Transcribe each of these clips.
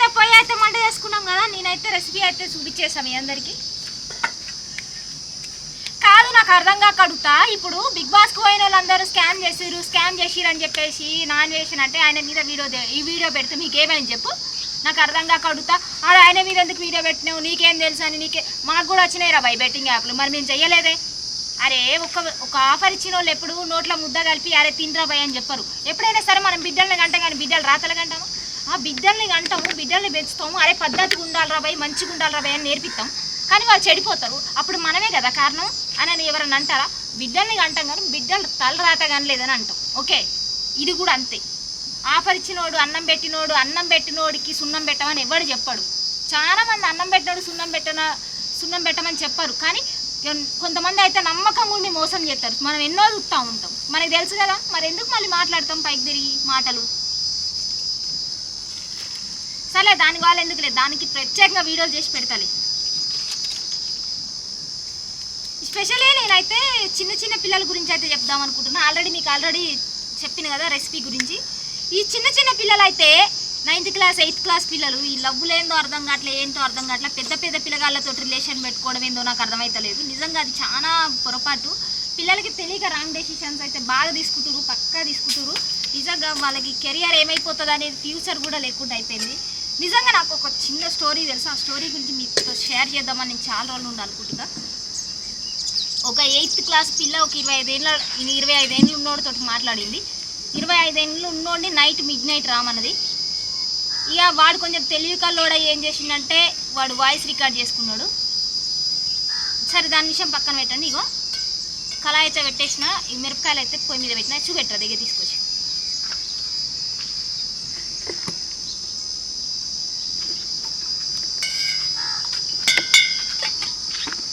ఇప్పుడైతే పొయ్యి అయితే మంట చేసుకున్నాం కదా, నేనైతే రెసిపీ అయితే చూపించేసాను మీ అందరికి. కాదు నాకు అర్థం కాక అడుగుతా, ఇప్పుడు బిగ్ బాస్కి పోయిన వాళ్ళందరూ స్కామ్ చేసిరు అని చెప్పేసి నాన్ వేషన్ అంటే ఆయన మీద ఈ వీడియో పెడితే మీకేమైంది చెప్పు? నాకు అర్థం కాక అడుగుతా, ఆయన మీద ఎందుకు వీడియో పెట్టినావు, నీకేం తెలుసు అని. మాకు కూడా వచ్చినాయి రా బై బెట్టింగ్ యాప్లు, మరి మేము చెయ్యలేదే. అరే ఒక ఆఫర్ ఇచ్చిన వాళ్ళు ఎప్పుడు నోట్ల ముద్ద కలిపి అరే తినరా భయ్ అని చెప్పరు. ఎప్పుడైనా సరే మనం బిడ్డల్ని గంటాం కానీ బిడ్డలు రాతలు గంటాము. బిడ్డల్ని గంటాము, బిడ్డల్ని పెంచుతాము, అరే పద్ధతిగా ఉండాలిరా భయ్, మంచిగా ఉండాలిరా భయ్ అని నేర్పిస్తాం. కానీ వాళ్ళు చెడిపోతారు, అప్పుడు మనమే కదా కారణం అని ఎవరన్నా అంటారా? బిడ్డల్ని గంటాం కానీ బిడ్డలు తల రాత కానీ లేదని అంటాం. ఓకే, ఇది కూడా అంతే. ఆఫర్ ఇచ్చినోడు అన్నం పెట్టినోడికి సున్నం పెట్టమని ఎవడు చెప్పాడు. చాలామంది అన్నం పెట్టినోడు సున్నం పెట్టమని చెప్పారు, కానీ కొంతమంది అయితే నమ్మకం ఉండి మోసం చేస్తారు. మనం ఎన్నో చూస్తూ ఉంటాం, మనకు తెలుసు కదా, మరి ఎందుకు మళ్ళీ మాట్లాడతాం పైకి తిరిగి మాటలు? సరే దాని వాళ్ళు ఎందుకు లేదు, దానికి ప్రత్యేకంగా వీడియోలు చేసి పెడతాలి. స్పెషల్లీ నేనైతే చిన్న పిల్లల గురించి అయితే చెప్దాం అనుకుంటున్నా. ఆల్రెడీ చెప్పిన కదా రెసిపీ గురించి. ఈ చిన్న పిల్లలు అయితే 9th క్లాస్ 8th క్లాస్ పిల్లలు ఈ లవ్వులు ఏందో అర్థం కావట్లే, ఏంటో అర్థం కావట్లే. పెద్ద పిల్లగాళ్ళతో రిలేషన్ పెట్టుకోవడం ఏందో నాకు అర్థమవుతలేదు. నిజంగా అది చాలా పొరపాటు. పిల్లలకి తెలియక రాంగ్ డెసిషన్స్ అయితే బాగా పక్కా తీసుకుంటారు. నిజంగా వాళ్ళకి కెరియర్ ఏమైపోతుంది అనేది ఫ్యూచర్ కూడా లేకుండా అయిపోయింది. నిజంగా నాకు ఒక చిన్న స్టోరీ తెలుసు, ఆ స్టోరీ గురించి మీతో షేర్ చేద్దామని నేను చాలా రోజులు ఉండి అనుకుంటున్నా. ఒక 8th క్లాస్ పిల్ల ఒక 25 ఏళ్ళు ఉన్నోడితో మాట్లాడింది. 25 ఏళ్ళు ఉన్నోడిని మిడ్ నైట్ రామన్నది. ఇక వాడు కొంచెం తెలివి కల్లోడ ఏం చేసిందంటే వాడు వాయిస్ రికార్డ్ చేసుకున్నాడు. సరే దాని విషయం పక్కన పెట్టండి. ఇగో కళాయి అయితే పెట్టేసిన, ఈ మిరపకాయలు అయితే పొయ్యి మీద పెట్టిన, చూపెట్టరు దగ్గర తీసుకొచ్చి.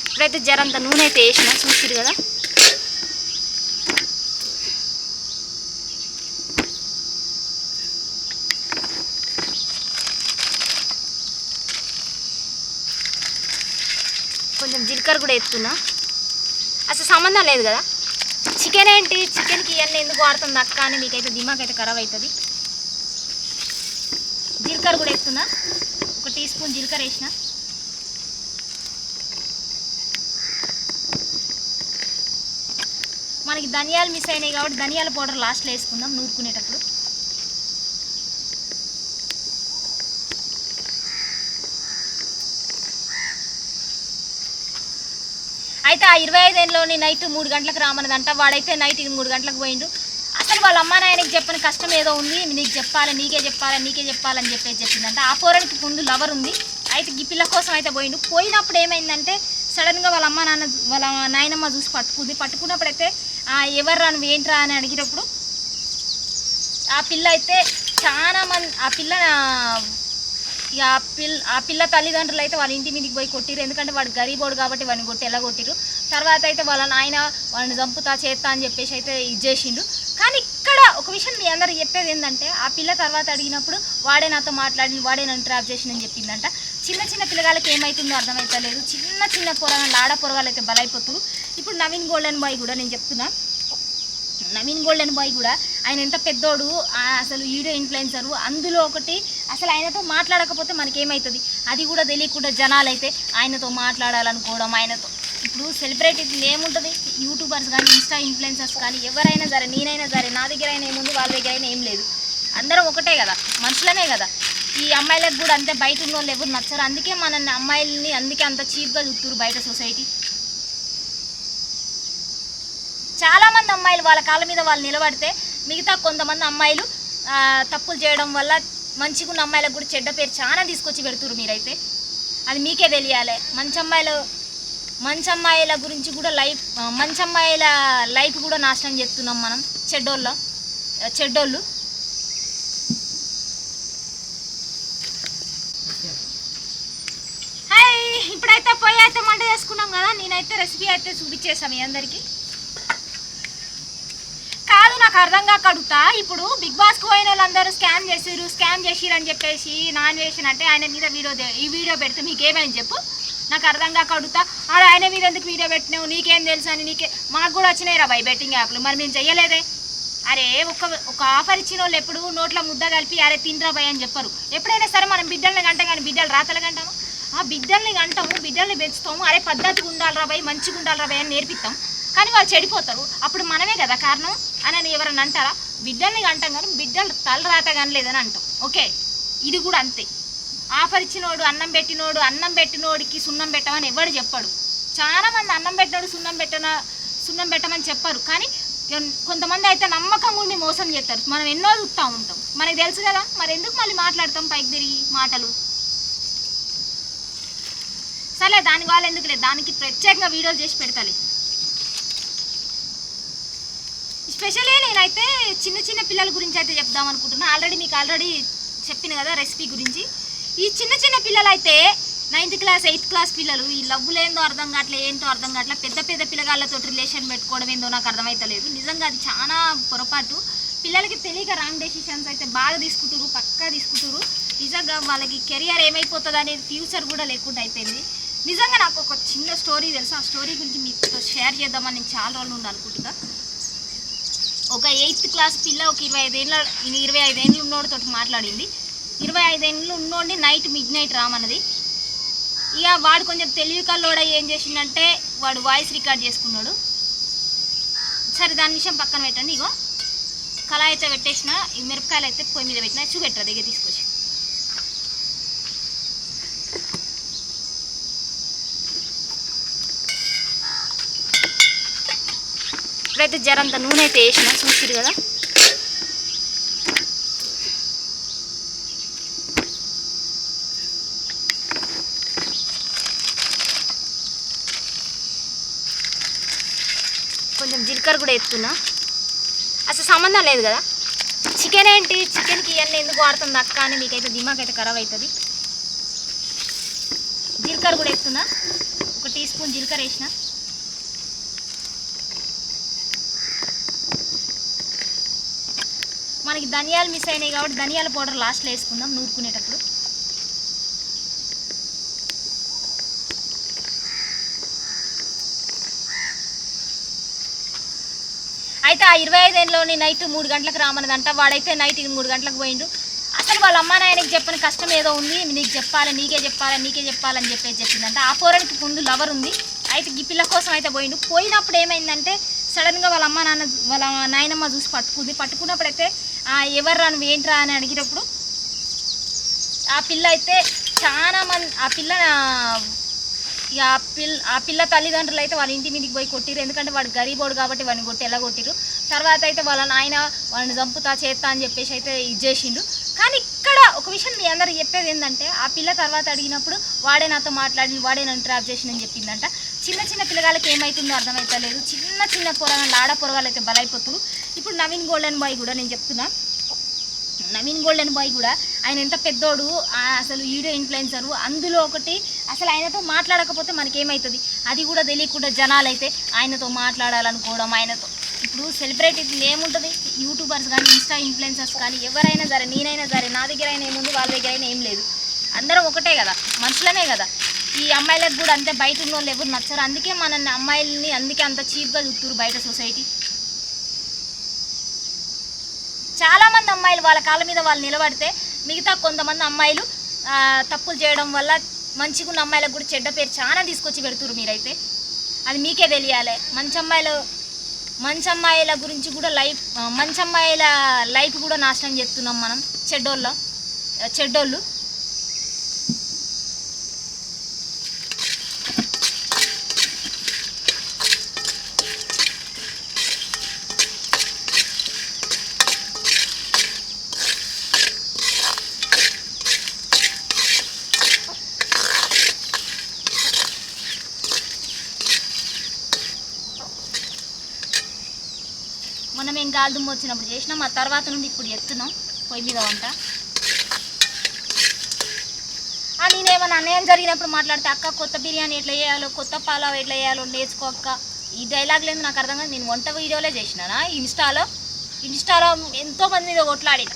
ఇప్పుడైతే జరంత నూనె అయితే వేసిన, చూసిరు కదా. కొంచెం జీలకర్ర కూడా ఎత్తున్నా. అసలు సంబంధం లేదు కదా, చికెన్ ఏంటి, చికెన్కి ఇవన్నీ ఎందుకు వాడుతుంది అక్క అని మీకైతే దిమాగ్ అయితే ఖరాబ్ అవుతుంది. జీలకర్ర కూడా ఎత్తున్నా, 1 టీ స్పూన్ జీలకర్ర వేసిన. మనకి ధనియాలు మిస్ అయినాయి కాబట్టి ధనియాల పౌడర్ లాస్ట్లో వేసుకుందాం నూరుకునేటప్పుడు. అయితే ఆ 25 ఏళ్ళలోని నైట్ 3 గంటలకు రామన్నదంట. వాడైతే నైట్ 3 గంటలకు పోయిండు. అసలు వాళ్ళ అమ్మ నాయనకి చెప్పని కష్టం ఏదో ఉంది, నీకే చెప్పాలని చెప్పేసి చెప్పిందంట. ఆ పోరానికి ముందు లవర్ ఉంది. అయితే ఈ పిల్ల కోసం అయితే పోయినప్పుడు ఏమైందంటే సడన్గా వాళ్ళ నాయనమ్మ చూసి పట్టుకున్నప్పుడైతే ఎవర్రా నువ్వు ఏంట్రా అని అడిగినప్పుడు ఆ పిల్ల అయితే చాలా మంది ఆ పిల్ల తల్లిదండ్రులు అయితే వాళ్ళ ఇంటి మీదకి పోయి కొట్టిరు. ఎందుకంటే వాడు గరీబోడు కాబట్టి వాడిని ఎలా కొట్టిరు. తర్వాత అయితే వాళ్ళ నాయన వాడిని చంపుతా చేస్తా అని చెప్పేసి అయితే ఇది చేసిండు. కానీ ఇక్కడ ఒక విషయం మీ అందరికి చెప్పేది ఏంటంటే, ఆ పిల్ల తర్వాత అడిగినప్పుడు వాడే నాతో మాట్లాడి వాడే నన్ను ట్రాప్ చేసిందని చెప్పిందంట. చిన్న పిల్లగాళ్ళకి ఏమవుతుందో అర్థమవుతలేదు. చిన్న పొరగాళ్ళు ఆడ పొరగాళ్ళు అయితే బలైపోతున్నారు. ఇప్పుడు నవీన్ గోల్డెన్ బాయ్ కూడా నేను చెప్తున్నా, నవీన్ గోల్డెన్ బాయ్ కూడా ఆయన ఎంత పెద్దోడు, అసలు వీడియో ఇన్ఫ్లుయెన్సరు. అందులో ఒకటి అసలు ఆయనతో మాట్లాడకపోతే మనకేమవుతుంది అది కూడా తెలియకుండా జనాలు అయితే ఆయనతో మాట్లాడాలనుకోవడం. ఆయనతో ఇప్పుడు సెలబ్రిటీలు ఏముంటుంది, యూట్యూబర్స్ కానీ ఇన్స్టా ఇన్ఫ్లుయెన్సర్స్ కానీ ఎవరైనా సరే, నేనైనా సరే, నా దగ్గర అయినా ఏముంది, వాళ్ళ దగ్గర అయినా ఏం లేదు. అందరం ఒకటే కదా, మనుషులమే కదా. ఈ అమ్మాయిలకు కూడా అంతే, బయట ఉన్న వాళ్ళు ఎవరు నచ్చరు. అందుకే మన అమ్మాయిల్ని అందుకే అంత చీప్గా చూస్తున్నారు బయట సొసైటీ. చాలామంది అమ్మాయిలు వాళ్ళ కాళ్ళ మీద వాళ్ళు నిలబడితే మిగతా కొంతమంది అమ్మాయిలు తప్పులు చేయడం వల్ల మంచిగా ఉన్న అమ్మాయిలకు కూడా చెడ్డ పేరు చాలా తీసుకొచ్చి పెడుతున్నారు. మీరైతే అది మీకే తెలియాలి. మంచి అమ్మాయిల గురించి కూడా మంచి అమ్మాయిల లైఫ్ కూడా నాశనం చేస్తున్నాం మనం, చెడ్డోళ్ళు. హాయ్, ఇప్పుడైతే పొయ్యి అయితే మంట చేసుకున్నాం కదా, నేనైతే రెసిపీ అయితే చూపించేసాను మీ అందరికీ. కాదు నాకు అర్థం కాక అడుగుతా, ఇప్పుడు బిగ్ బాస్కి పోయిన వాళ్ళందరూ స్కామ్ చేసిరు అని చెప్పేసి నాన్ వేషన్ అంటే ఆయన మీద ఈ వీడియో పెడితే మీకేమైంది చెప్పు? నాకు అర్థం కాక అడుగుతా, ఆయన మీద ఎందుకు వీడియో పెట్టినావు, నీకేం తెలుసు అని. మాకు కూడా వచ్చినాయి రా బై బెట్టింగ్ యాప్లు, మరి మేము చెయ్యలేదే. అరే ఒక ఆఫర్ ఇచ్చిన వాళ్ళు ఎప్పుడు నోట్లో ముద్ద కలిపి అరే తినరా భయ్ అని చెప్పరు. ఎప్పుడైనా సరే మనం బిడ్డల్ని గంటాం కానీ బిడ్డలు రాతలు గంటాము. ఆ బిడ్డల్ని గంటాము, బిడ్డల్ని పెంచుతాము. అరే పద్ధతిగా ఉండాలిరా భయ్, మంచిగా ఉండాలిరా భయ్ అని నేర్పిస్తాం. కానీ వాళ్ళు చెడిపోతారు. అప్పుడు మనమే కదా కారణం అని ఎవరన్నా అంటారా? బిడ్డల్ని గంటాం కానీ బిడ్డలు తల రాత కానీ లేదని అంటాం. ఓకే, ఇది కూడా అంతే. ఆఫర్ ఇచ్చినోడు అన్నం పెట్టినోడికి సున్నం పెట్టమని ఎవడు చెప్పాడు. చాలామంది అన్నం పెట్టినోడు సున్నం పెట్టమని చెప్పారు. కానీ కొంతమంది అయితే నమ్మకంగా ఉండి మోసం చేస్తారు. మనం ఎన్నో చూస్తూ ఉంటాం, మనకు తెలుసు కదా. మరి ఎందుకు మళ్ళీ మాట్లాడతాం పైకి తిరిగి మాటలు? సరే దాని వాళ్ళు ఎందుకు లేదు, దానికి ప్రత్యేకంగా వీడియోలు చేసి పెడతాలి. స్పెషల్లీ నేనైతే చిన్న పిల్లల గురించి అయితే చెప్దాం అనుకుంటున్నా. మీకు ఆల్రెడీ చెప్పిన కదా రెసిపీ గురించి. ఈ చిన్న పిల్లలు అయితే 9th క్లాస్ 8th క్లాస్ పిల్లలు ఈ లవ్వులు ఏందో అర్థం కావట్లేదు, ఏంటో అర్థం కావట్లేదు. పెద్ద పిల్లగాళ్ళతో రిలేషన్ పెట్టుకోవడం ఏందో నాకు అర్థమవుతలేదు. నిజంగా అది చాలా పొరపాటు. పిల్లలకి తెలియక రాంగ్ డెసిషన్స్ అయితే బాగా పక్కా తీసుకుంటారు. నిజంగా వాళ్ళకి కెరియర్ ఏమైపోతుంది అనేది ఫ్యూచర్ కూడా లేకుండా అయిపోయింది. నిజంగా నాకు ఒక చిన్న స్టోరీ తెలుసు. ఆ స్టోరీ గురించి మీతో షేర్ చేద్దామని నేను చాలా రోజుల నుండి అనుకుంటున్నా. ఒక 8th క్లాస్ పిల్ల ఒక 25 ఏళ్ళు ఉన్నోడితో మాట్లాడింది. 25 ఏళ్ళు ఉన్నోడిని మిడ్ నైట్ రామన్నది. ఇక వాడు కొంచెం తెలివి కల్లోడ ఏం చేసిందంటే వాడు వాయిస్ రికార్డ్ చేసుకున్నాడు. సరే దాని విషయం పక్కన పెట్టండి. ఇగో కళాయి అయితే పెట్టేసిన, ఈ మిరపకాయలు అయితే పొయ్యి మీద పెట్టిన, చూపెట్టరా దగ్గర తీసుకొచ్చి. ఇప్పుడైతే జరంత నూనె అయితే వేసిన, చూసిరు కదా. కొంచెం జీలకర్ర కూడా ఎత్తున్నా. అసలు సంబంధం లేదు కదా. చికెన్ ఏంటి, చికెన్కి ఇవన్నీ ఎందుకు వాడుతుంది అక్క అని మీకైతే దిమాగ్ అయితే ఖరాబ్ అవుతుంది. జీలకర్ర కూడా ఎత్తున్నా, 1 టీ స్పూన్ జీలకర్ర వేసిన. మనకి ధనియాలు మిస్ అయినాయి కాబట్టి ధనియాల పౌడర్ లాస్ట్లో వేసుకుందాం నూరుకునేటప్పుడు. అయితే ఆ 25 ఏళ్ళలోని నైట్ 3 గంటలకు రామన్నదంట. వాడైతే నైట్ 3 గంటలకు పోయిండు. అసలు వాళ్ళ అమ్మ నాయనకి చెప్పిన కష్టం ఏదో ఉంది, నీకే చెప్పాలని చెప్పిందంట. ఆ పోరానికి ముందు లవర్ ఉంది. అయితే ఈ పిల్ల కోసం అయితే పోయినప్పుడు ఏమైందంటే సడన్గా వాళ్ళ నాయనమ్మ చూసి పట్టుకున్నప్పుడైతే ఎవర్రా నువ్వు ఏంట్రా అని అడిగినప్పుడు ఆ పిల్ల అయితే చాలా మంది ఆ పిల్ల తల్లిదండ్రులు అయితే వాళ్ళ ఇంటి మీదకి పోయి కొట్టిరు. ఎందుకంటే వాడు గరీబోడు కాబట్టి వాడిని ఎలా కొట్టిరు. తర్వాత అయితే వాళ్ళ నాయన వాడిని చంపుతా చేస్తా అని చెప్పేసి అయితే ఇది చేసిండు. కానీ ఇక్కడ ఒక విషయం మీ అందరికి చెప్పేది ఏంటంటే ఆ పిల్ల తర్వాత అడిగినప్పుడు వాడే నాతో మాట్లాడి వాడే నన్ను ట్రాప్ చేసిందని చెప్పిందంట. చిన్న పిల్లగాళ్ళకి ఏమవుతుందో అర్థమవుతలేదు. చిన్న పొరగాళ్ళు ఆడ పొరగాళ్ళు అయితే బలైపోతున్నారు. ఇప్పుడు నవీన్ గోల్డెన్ బాయ్ కూడా నేను చెప్తున్నా, నవీన్ గోల్డెన్ బాయ్ కూడా ఆయన ఎంత పెద్దోడు, అసలు వీడియో ఇన్ఫ్లుయెన్సరు. అందులో ఒకటి అసలు ఆయనతో మాట్లాడకపోతే మనకేమవుతుంది అది కూడా తెలియకుండా జనాలు అయితే ఆయనతో మాట్లాడాలనుకోవడం. ఆయనతో ఇప్పుడు సెలబ్రిటీలు ఏముంటుంది, యూట్యూబర్స్ కానీ ఇన్స్టా ఇన్ఫ్లుయెన్సర్స్ కానీ ఎవరైనా సరే, నేనైనా సరే, నా దగ్గర అయినా ఏముంది, వాళ్ళ దగ్గర అయినా ఏం లేదు. అందరం ఒకటే కదా, మనుషులమే కదా. ఈ అమ్మాయిలకు కూడా అంతే, బయట ఉన్న వాళ్ళు ఎవరు నచ్చరు. అందుకే మన అమ్మాయిల్ని అందుకే అంత చీప్గా చూస్తున్నారు బయట సొసైటీ. చాలామంది అమ్మాయిలు వాళ్ళ కాళ్ళ మీద వాళ్ళు నిలబడితే మిగతా కొంతమంది అమ్మాయిలు తప్పులు చేయడం వల్ల మంచిగా ఉన్న అమ్మాయిలకు కూడా చెడ్డ పేరు చాలా తీసుకొచ్చి పెడుతున్నారు. మీరైతే అది మీకే తెలియాలి. మంచి అమ్మాయిల గురించి కూడా మంచి అమ్మాయిల లైఫ్ కూడా నాశనం చేస్తున్నాం మనం, చెడ్డోళ్ళు. మొన్న మేము గాలిదుమ్మ వచ్చినప్పుడు చేసినాం, ఆ తర్వాత నుండి ఇప్పుడు ఎత్తున్నాం పొయ్యి మీద వంట. నేనేమన్నా అన్యాయం జరిగినప్పుడు మాట్లాడితే అక్క కొత్త బిర్యానీ ఎట్లా చేయాలో, కొత్త పాలావ్ ఎట్లా చేయాలో నేర్చుకో అక్క. ఈ డైలాగ్ లేదు నాకు అర్థం కాదు. నేను వంట వీడియోలే చేసినానా ఇన్స్టాలో ఎంతోమంది మీద కొట్లాడిన.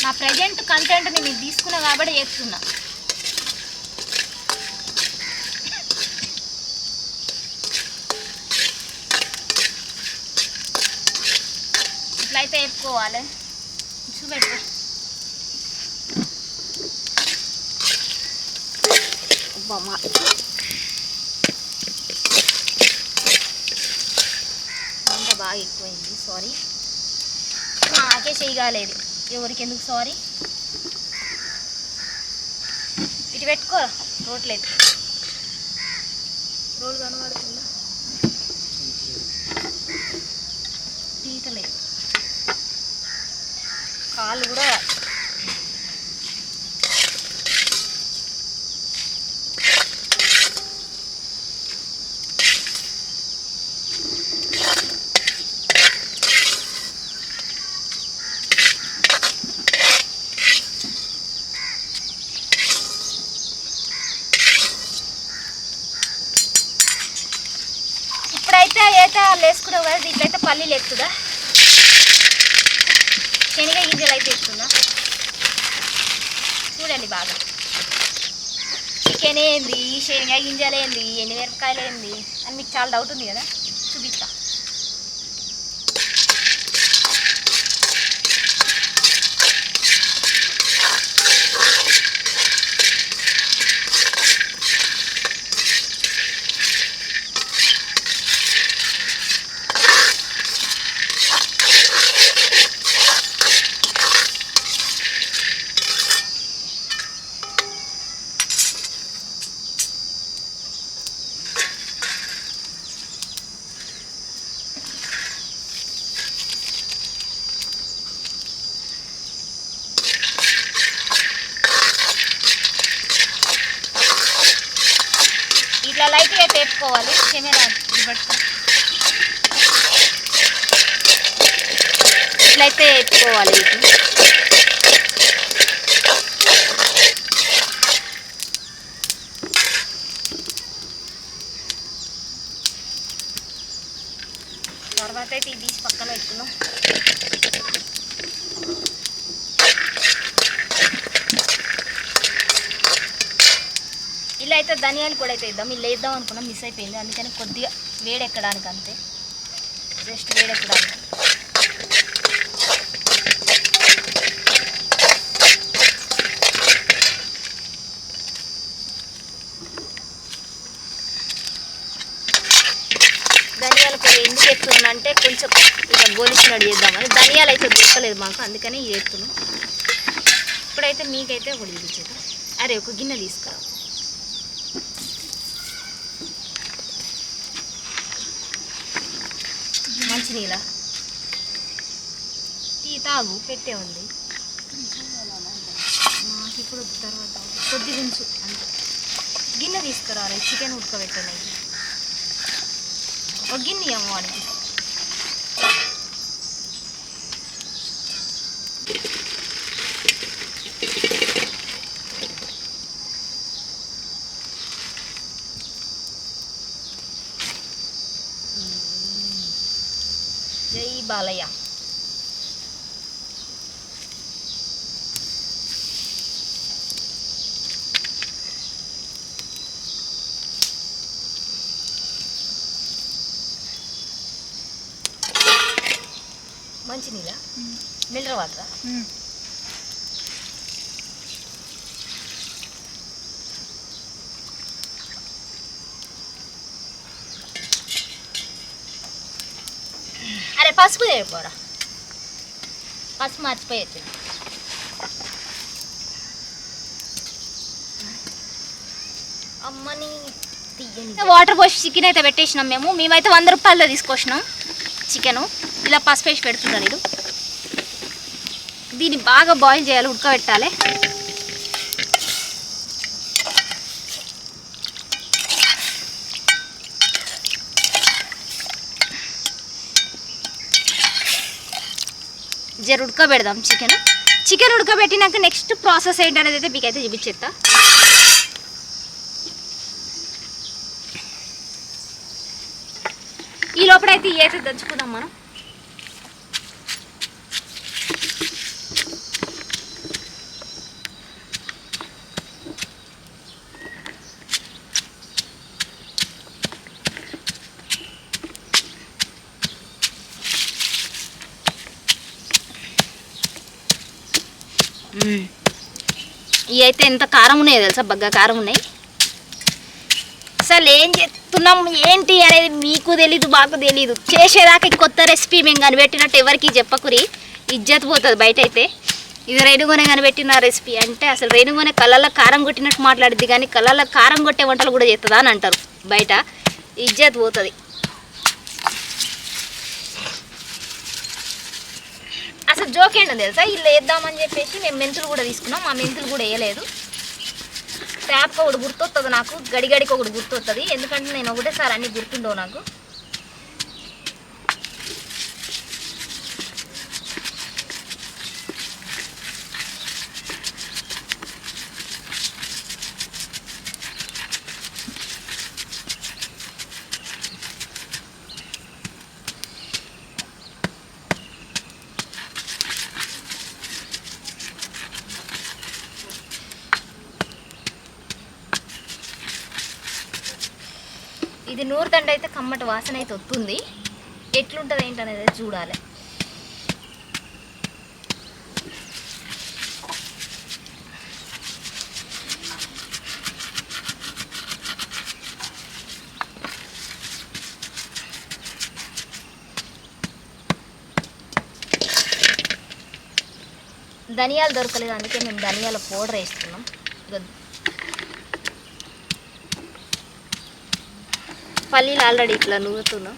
నా ప్రజెంట్ కంటెంట్ని నేను తీసుకున్నా కాబట్టి చేస్తున్నా. అయితే వేపుకోవాలి. చూపెట్టు. అంత బాగా ఎక్కువైంది, సారీ. నాకే చేయగాలేదు, ఎవరికి ఎందుకు సారీ. ఇటు పెట్టుకో, రోట్లేదు. రోల్ కనబడుతుందా? తీయటలేదు, కాళ్ళు కూడా. ఇప్పుడైతే అయితే వాళ్ళు వేసుకున్నావు కదా, దీంట్లయితే పల్లీలు ఎక్కుతుందా, శనగ గింజలు అయితే ఎక్కుతుందా చూడండి బాగా. చికెన్ ఏంది, శనగ గింజలు ఏంది, ఎండుమిరపకాయలు ఏంది అని మీకు చాలా డౌట్ ఉంది కదా, చూపిస్తా. ఇట్లా లైట్గా అయితే వేపుకోవాలి. కెమెరా పట్టుకో. ఇట్లయితే వేపుకోవాలి. తర్వాత అయితే ఇది తీసి పక్కన పెట్టుకున్నాం. ఇలా అయితే ధనియాలు కూడా అయితే ఇద్దాం. ఇలా వేద్దాం అనుకున్నాం, మిస్ అయిపోయింది. అందుకని కొద్దిగా వేడెక్కడానికి, అంతే, జస్ట్ వేడెక్కడానికి. ధనియాలు కూడా ఎందుకు ఎత్తున్నాను అంటే కొంచెం ఇక గోలిచినట్టు చేద్దామని. ధనియాలు అయితే దొరకలేదు మాకు, అందుకని ఇది ఎత్తున్నాం. ఇప్పుడైతే మీకైతే ఒకటి చూపించేద్దాం. అరే ఒక గిన్నె తీసుకురా. మంచినీళ్ళ టీ తాగు, పెట్టే ఉంది నాకు ఇప్పుడు. తర్వాత కొద్ది గుంచు అంతే. గిన్నె తీసుకురాలి, చికెన్ ఉడకబెట్టడానికి. ఒక గిన్నె అమ్మ వాడికి. జై బాలయ్య. మంచినీళ్ళ, మినరల్ వాటరా? అరే పసుపు చేయపోరా, పసుపు మర్చిపోయచ్చు. అమ్మని వాటర్ పోసి చికెన్ అయితే పెట్టేసినాం మేము. మేమైతే 100 రూపాయలతో తీసుకొచ్చినాం చికెను. ఇలా పసుపు వేసి పెడుతున్నాను నేను. దీన్ని బాగా బాయిల్ చేయాలి, ఉడకబెట్టాలి. జర ఉడకబెడదాం చికెన్ ఉడకబెట్టినాక నెక్స్ట్ ప్రాసెస్ ఏంటనేది అయితే మీకైతే చూపించేస్తా. ఈ లోపలైతే అయితే దంచుకుందాం మనం. ఇవి అయితే ఎంత కారం ఉన్నాయో తెలుసా, బగ్గ కారం ఉన్నాయి. అసలు ఏం చేస్తున్నాం ఏంటి అనేది మీకు తెలీదు, మాకు తెలీదు. చేసేదాకా కొత్త రెసిపీ మేము కనిపెట్టినట్టు ఎవరికి చెప్పకురి, ఇజ్జత్ పోతుంది బయట. అయితే ఇది రేణుగొనే కనిపెట్టిన రెసిపీ అంటే అసలు రేణుగొనే కళ్ళల్లో కారం కొట్టినట్టు మాట్లాడుద్ది, కానీ కళ్ళల్లో కారం కొట్టే వంటలు కూడా చేస్తుందా అని అంటారు బయట, ఇజ్జత్ పోతుంది. అసలు జోక్ ఏంటో తెలుసా, ఇల్లు వేద్దామని చెప్పేసి మేము మెంతులు కూడా తీసుకున్నాం, ఆ మెంతులు కూడా వేయలేదు. ట్యాప్కి ఒకటి గుర్తొస్తుంది నాకు, గడిగడికి ఒకటి గుర్తొస్తుంది, ఎందుకంటే నేను ఒకటేసారి అన్నీ గుర్తుండవు నాకు. ఇది నూరుతండ అయితే కమ్మటి వాసన అయితే వస్తుంది, ఎట్లుంటుంది ఏంటనేది చూడాలి. ధనియాలు దొరకలేదు, అందుకే మేము ధనియాల పౌడర్ వేస్తున్నాం. పల్లీలు ఆల్రెడీ ఇట్లా నూరుతున్నాం.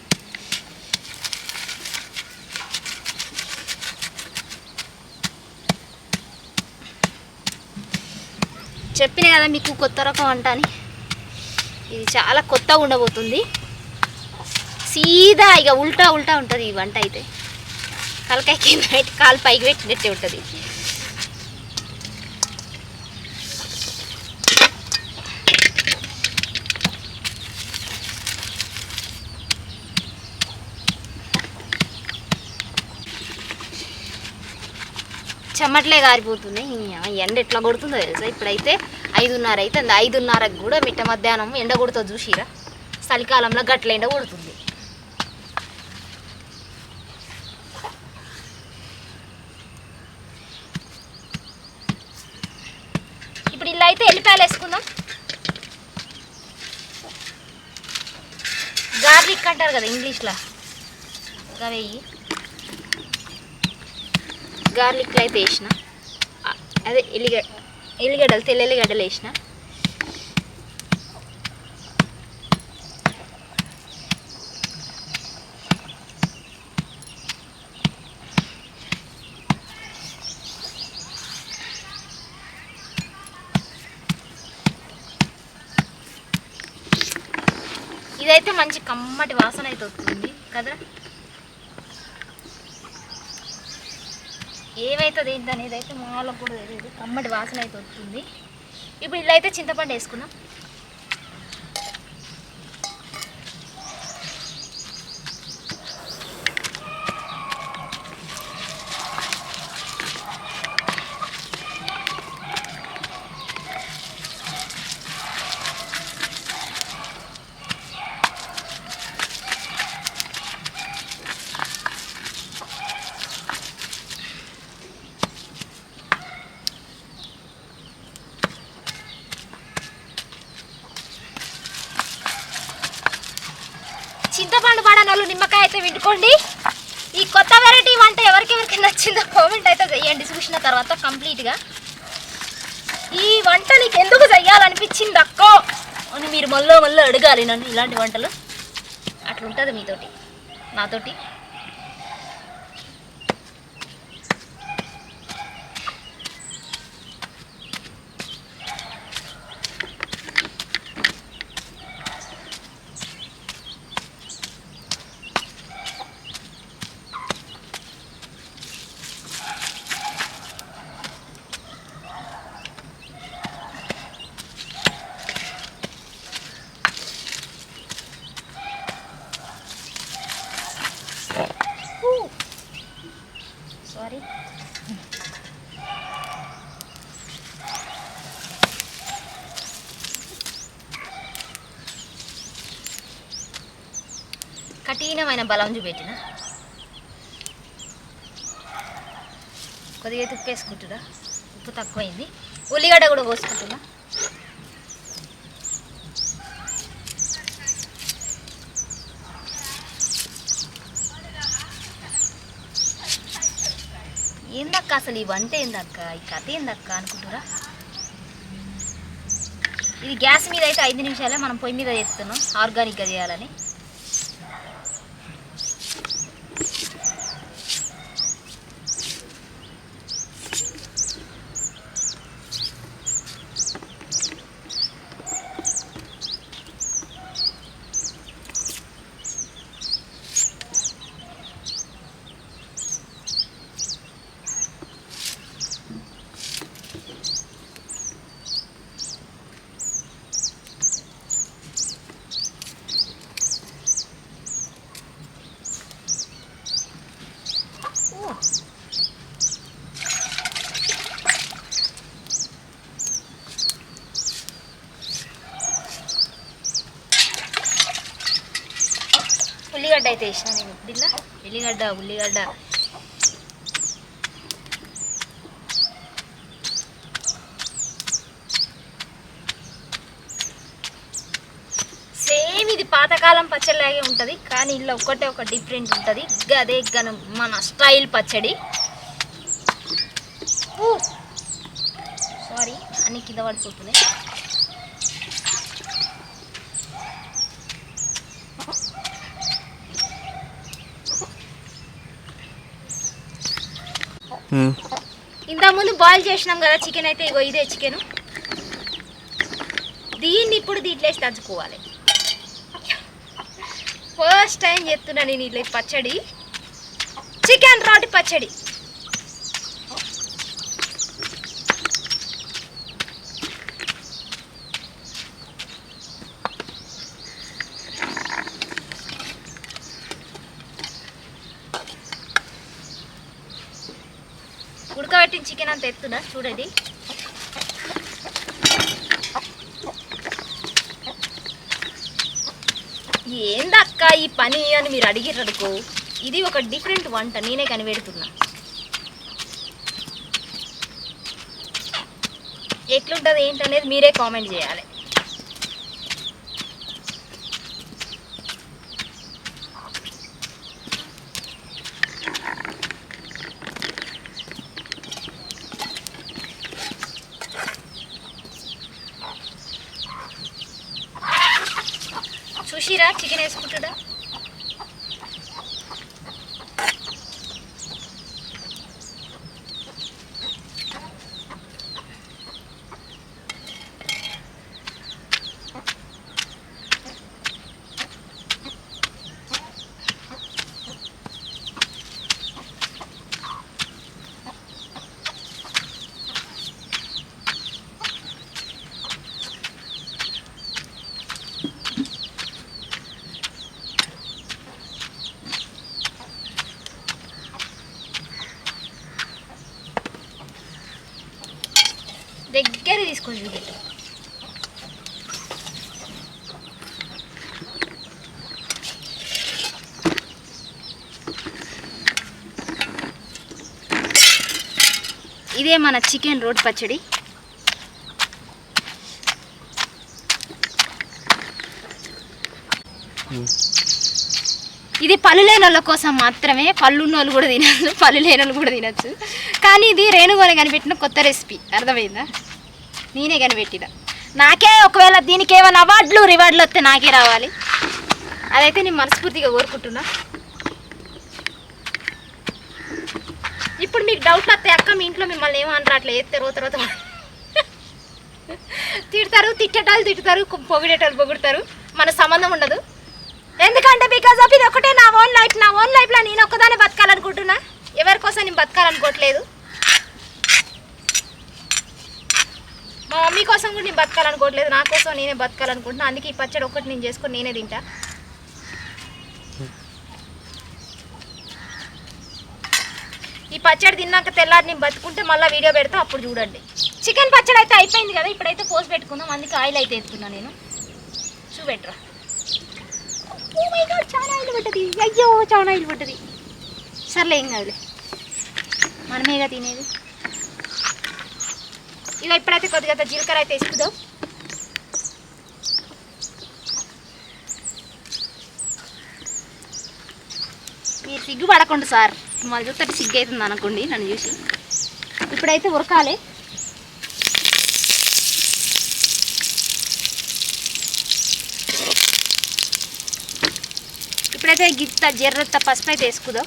చెప్పిన కదా మీకు కొత్త రకం వంట అని, ఇది చాలా కొత్తగా ఉండబోతుంది. సీదా ఇక ఉల్టా ఉల్టా ఉంటుంది ఈ వంట అయితే, తలకాయ కింద పెట్టి కాలు పైకి పెట్టినట్టే ఉంటుంది. చెమట్లే గారిపోతున్నాయి. ఎండ ఎట్లా కొడుతుందో తెలుసా, ఇప్పుడైతే 5:30 అవుతుంది. 5:30కి కూడా మిట్ట మధ్యాహ్నం ఎండ కొడుతుంది చూసిరా, చలికాలంలో గట్ల ఎండ కొడుతుంది. ఇప్పుడు ఇలా అయితే ఎల్లిపాయలు వేసుకుందాం. గార్లిక్ అంటారు కదా ఇంగ్లీష్లో, అవి గార్లిక్లో అయితే వేసిన, అదే ఎల్లిగడ్డలు తెల్ల ఎల్లిగడ్డలు వేసిన. ఇదైతే మంచి కమ్మటి వాసన అయితే వస్తుంది కదా, ఏమవుతుంది ఏంటి అనేది అయితే మా వాళ్ళకు కూడా తెలియదు, కమ్మటి వాసన అయితే వస్తుంది. ఇప్పుడు ఇలా అయితే చింతపండు వేసుకున్నాం. చింతపండు పడని వాళ్ళు నిమ్మకాయ అయితే వింటుకోండి. ఈ కొత్త వెరైటీ వంట ఎవరికెవరికి నచ్చిందో కామెంట్ అయితే చేయండి చూసిన తర్వాత కంప్లీట్గా. ఈ వంట నీకు ఎందుకు చెయ్యాలనిపించింది అక్కో అని మీరు మళ్ళీ అడగాలి నన్ను. ఇలాంటి వంటలు అట్లుంటుంది మీతోటి నాతోటి. సారీ, కఠినమైన బలం చూపెట్టిన కొద్దిగా ఉప్పు వేసుకుంటురా. ఉప్పు తక్కువైంది. ఉల్లిగడ్డ కూడా కోసుకుంటున్నా. ఏందక్క అసలు ఈ వంట ఏందక్క, ఈ కథ ఏందక్క అనుకుంటురా. ఇది గ్యాస్ మీద అయితే 5 నిమిషాలే, మనం పొయ్యి మీద చేస్తున్నాం ఆర్గానిక్గా చేయాలని. ఉల్లిగడ్డ అయితే వేసిన నేను దీనిలో. ఉల్లిగడ్డ సేమ్ ఇది పాతకాలం పచ్చడిలాగే ఉంటుంది, కానీ ఇలా ఒక డిఫరెంట్ ఉంటుంది. అదే మన స్టైల్ పచ్చడి. సారీ అన్ని కింద పడిపోతుంది. ఇంతకుముందు బాయిల్ చేసినాం కదా చికెన్ అయితే, ఇగో ఇదే చికెన్. దీన్ని ఇప్పుడు దీంట్లో వేసి దంచుకోవాలి. ఫస్ట్ టైం చెప్తున్నా నేను ఇట్లా పచ్చడి, చికెన్ రోటి పచ్చడి. ఉడకబెట్టిన చికెన్ అంత ఎత్తున్నా చూడండి. ఏందక్క ఈ పని అని మీరు అడిగిరనుకో, ఇది ఒక డిఫరెంట్ వంట, నేనే కనిపెడుతున్నా. ఎట్లుంటుంది ఏంటనేది మీరే కామెంట్ చేయాలి. చూసిరా చికెన్ వేసుకుంటుడా. దగ్గర తీసుకొని చూపెట్టు. ఇదే మన చికెన్ రోటి పచ్చడి. ఇది పళ్ళు లేని వాళ్ళ కోసం మాత్రమే. పళ్ళు ఉన్న వాళ్ళు కూడా తినచ్చు, పళ్ళు లేని వాళ్ళు కూడా తినచ్చు. కానీ ఇది రేణుగోని కనిపెట్టిన కొత్త రెసిపీ, అర్థమైందా? నేనే కనిపెట్టిన. నాకే ఒకవేళ దీనికి ఏమైనా రివార్డులు వస్తే నాకే రావాలి. అదైతే నేను మనస్ఫూర్తిగా కోరుకుంటున్నా. ఇప్పుడు మీకు డౌట్లు వస్తాయి, అక్క మీ ఇంట్లో మిమ్మల్ని ఏమనరా అట్లా వేస్తే రోత తిడతారు, తిట్టేటాలు తిడతారు, పొగిడేటాలు పొగుడతారు, మన సంబంధం ఉండదు. ఎందుకంటే బికాజ్ ఆఫ్ ఇది ఒకటే నా ఓన్ లైఫ్లో నేను ఒక్కదానే బతకాలనుకుంటున్నా. ఎవరి కోసం నేను బతకాలనుకోవట్లేదు. మా మమ్మీ కోసం కూడా నేను బతకాలనుకోవట్లేదు, నా కోసం నేనే బతకాలనుకుంటున్నా. అందుకే ఈ పచ్చడి ఒక్కటి నేను చేసుకొని నేనే తింటా. ఈ పచ్చడి తిన్నాక తెల్లారి నేను బతుకుంటే మళ్ళీ వీడియో పెడతా, అప్పుడు చూడండి. చికెన్ పచ్చడి అయితే అయిపోయింది కదా, ఇప్పుడైతే పోసి పెట్టుకుందాం. అందుకే ఆయిల్ అయితే ఎత్తున్నా నేను. చూపెట్టరా. ఓ మై గాడ్, చాలా ఆయిల్ పడ్డది. అయ్యో చాలా ఆయిల్ పడ్డది. సర్లే ఏం కాదులే, మనమేగా తినేది. ఇక ఇప్పుడైతే కొద్దిగా జీలకర్ర అయితే వేసుకుందాం. మీరు సిగ్గు పడకుండా సార్, మళ్ళీ చూస్తే సిగ్గు అవుతుంది అనుకోండి నన్ను చూసి. ఇప్పుడైతే ఉరకాలి. ఇప్పుడైతే గిత్త జర్రత్త పసుపు అయితే వేసుకుందాం.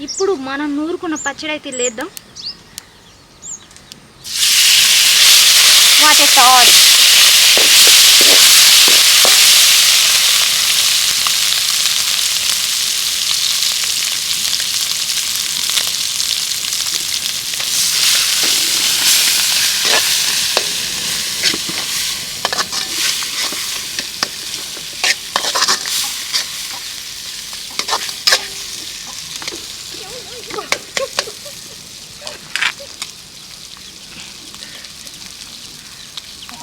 ఇప్పుడు మనం నూరుకున్న పచ్చడి అయితే లేద్దాం. What a thought.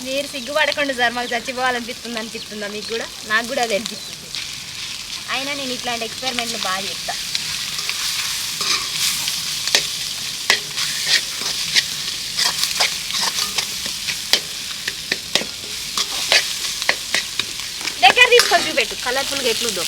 మీరు సిగ్గుపడకండి సార్, మాకు అనిపిస్తుందా మీకు కూడా? నాకు కూడా అది అనిపిస్తుంది. అయినా నేను ఇట్లాంటి ఎక్స్పెరిమెంట్లు బాగా చెప్తా. దగ్గర తీసుకొని చూపెట్టు కలర్ఫుల్గా ఎట్లుందో.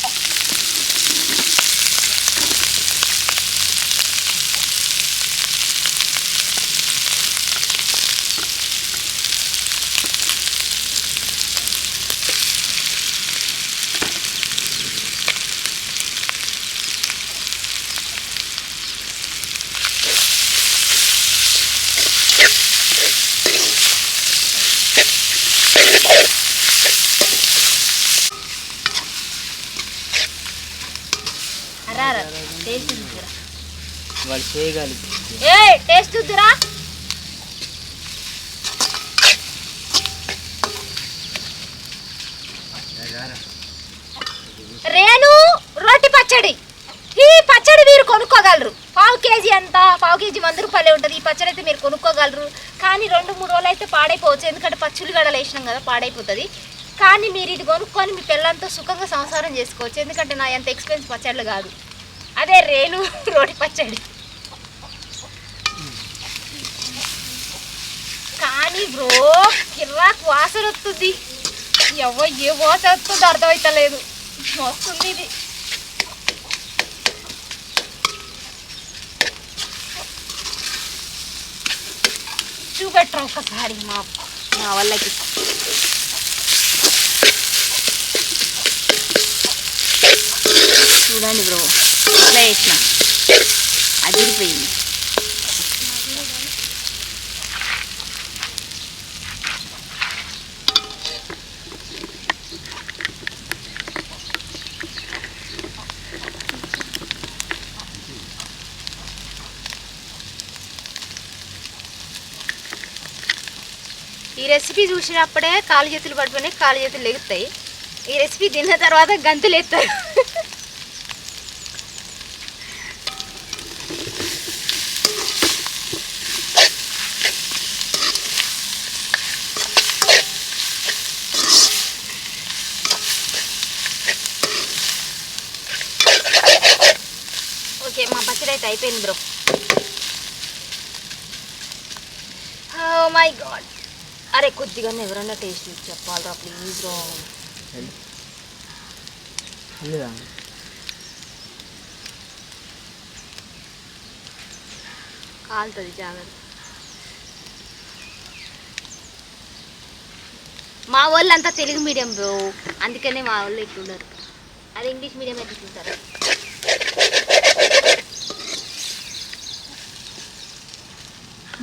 టేస్ట్ చూద్దురా, టేస్ట్ చూద్దురా. రేణు రోటి పచ్చడి. ఈ పచ్చడి మీరు కొనుక్కోగలరు. పావు కేజీ అంతా, పావు కేజీ 100 రూపాయలే ఉంటుంది. ఈ పచ్చడి అయితే మీరు కొనుక్కోగలరు. కానీ 2-3 రోజులు అయితే పాడైపోవచ్చు, ఎందుకంటే పచ్చులు గడలు వేసినాం కదా, పాడైపోతుంది. కానీ మీరు ఇది కొనుక్కొని మీ పిల్లలతో సుఖంగా సంసారం చేసుకోవచ్చు, ఎందుకంటే నా ఎంత ఎక్స్పెన్సివ్ పచ్చళ్ళు కాదు. అదే రేణు రోటి పచ్చడి. కానీ బ్రో కిర్రాకు వాసన వస్తుంది. ఏ వాసన వస్తుందో అర్థమవుతలేదు, వస్తుంది ఇది. చూపెట్టరు ఒకసారి మా వాళ్ళకి. చూడండి బ్రో, ఇట్లా వేసిన అదిరిపోయింది. ఈ రెసిపీ చూసినప్పుడే కాలు చేతులు పడిపోయినాయి, కాలు చేతులు లెగుతాయి. ఈ రెసిపీ తిన్న తర్వాత గంతులు ఎత్తారు. ఓకే, మా పచ్చడి అయితే అయిపోయింది బ్రో. Oh my God. అరే కొద్దిగా ఎవరన్నా టేస్ట్ చెప్పాలరా ప్లీజ్ రా. కాలుతుంది జాగ్రత్త. మా వాళ్ళు అంతా తెలుగు మీడియం బ్రో, అందుకనే మా వాళ్ళు ఇట్లున్నారు. అది ఇంగ్లీష్ మీడియం అయితే ఇట్లుంటారు.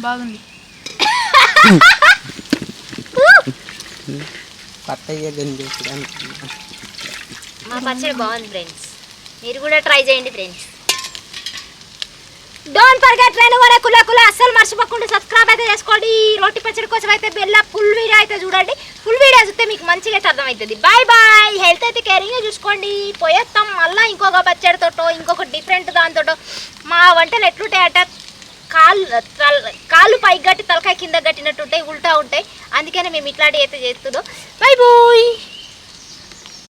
బాగుంది. మా పచ్చడి బాగుంది ఫ్రెండ్స్, మీరు కూడా ట్రై చేయండి ఫ్రెండ్స్. డోంట్ ఫర్గెట్ రేణు కుల అస్సలు మర్చిపోకుండా సబ్స్క్రైబ్ అయితే చేసుకోండి. రోటి పచ్చడి కోసం అయితే బెల్ల ఫుల్ వీడియో అయితే చూడండి. ఫుల్ వీడియో చూస్తే మీకు మంచిగా అయితే అర్థమవుతుంది. Bye bye. హెల్త్ అయితే కేరింగ్గా చూసుకోండి. పోయేస్తాం మళ్ళీ ఇంకొక పచ్చడితోటో ఇంకొక డిఫరెంట్ దానితోటో. మా వంటలు ఎట్లుంటాయట, కాళ్ళు పైకి గట్టి తలకాయ కింద గట్టినట్టు ఉంటాయి, ఉల్టా ఉంటాయి. అందుకనే మేము ఇట్లాంటివి అయితే చేస్తున్నాం. Bye bye.